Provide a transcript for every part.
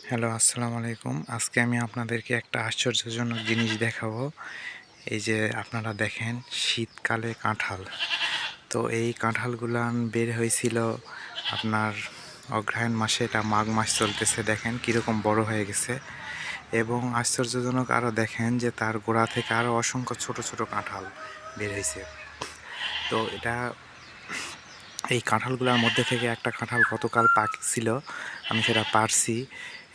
Hello, আসসালামু আলাইকুম। আজকে আমি আপনাদেরকে একটা আশ্চর্যজনক জিনিস দেখাবো। এই যে আপনারা দেখেন, শীতকালে কাঁঠাল। তো এই কাঁঠালগুলান বের হয়েছিল আপনার অগ্রহায়ণ মাসে, এটা মাঘ মাস চলতেছে। দেখেন কীরকম বড় হয়ে গেছে। এবং আশ্চর্যজনক আরও দেখেন যে তার গোড়া থেকে আরও অসংখ্য ছোট ছোট কাঁঠাল বের হয়েছে। তো এই কাঁঠালগুলোর মধ্যে থেকে একটা কাঁঠাল গতকাল পাকছিল, আমি সেটা পারছি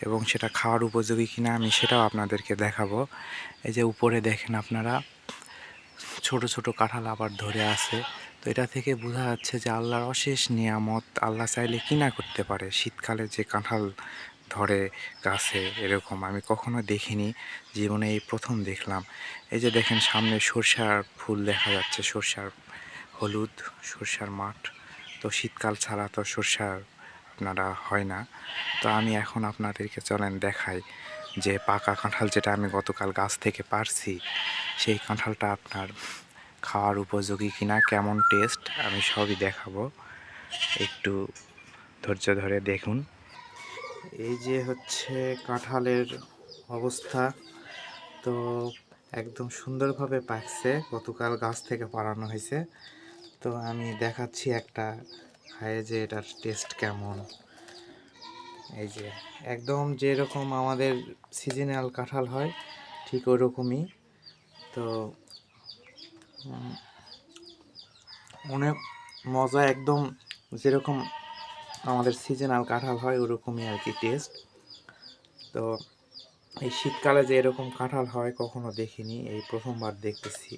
এবং সেটা খাওয়ার উপযোগী কিনা আমি সেটাও আপনাদেরকে দেখাবো। এই যে উপরে দেখেন আপনারা, ছোট ছোট কাঁঠাল আবার ধরে আছে। তো এটা থেকে বোঝা যাচ্ছে যে আল্লাহর অশেষ নিয়ামত, আল্লাহ চাইলে কি না করতে পারে। শীতকালে যে কাঁঠাল ধরে গাছে, এরকম আমি কখনো দেখিনি, জীবনে এই প্রথম দেখলাম। এই যে দেখেন সামনে সরষার ফুল দেখা যাচ্ছে, সরষার হলুদ সরষার মাঠ। তো শীতকাল ছাড়া তো সরষা আপনারা হয় না। তো আমি এখন আপনাদেরকে চলেন দেখাই যে পাকা কাঁঠাল যেটা আমি গতকাল গাছ থেকে পারছি, সেই কাঁঠালটা আপনার খাওয়ার উপযোগী কিনা, কেমন টেস্ট, আমি সবই দেখাবো। একটু ধৈর্য ধরে দেখুন। এই যে হচ্ছে কাঁঠালের অবস্থা। তো একদম সুন্দরভাবে পাকছে, গতকাল গাছ থেকে পাড়ানো হয়েছে। তো আমি দেখাচ্ছি একটা খায়ে যে এটার টেস্ট কেমন। এই যে একদম যেরকম আমাদের সিজনাল কাঁঠাল হয় ঠিক ওরকমই। তো অনেক মজা, একদম যেরকম আমাদের সিজনাল কাঁঠাল হয় ওরকমই আর কি টেস্ট। তো এই শীতকালে যে এরকম কাঁঠাল হয় কখনো দেখিনি, এই প্রথমবার দেখতেছি।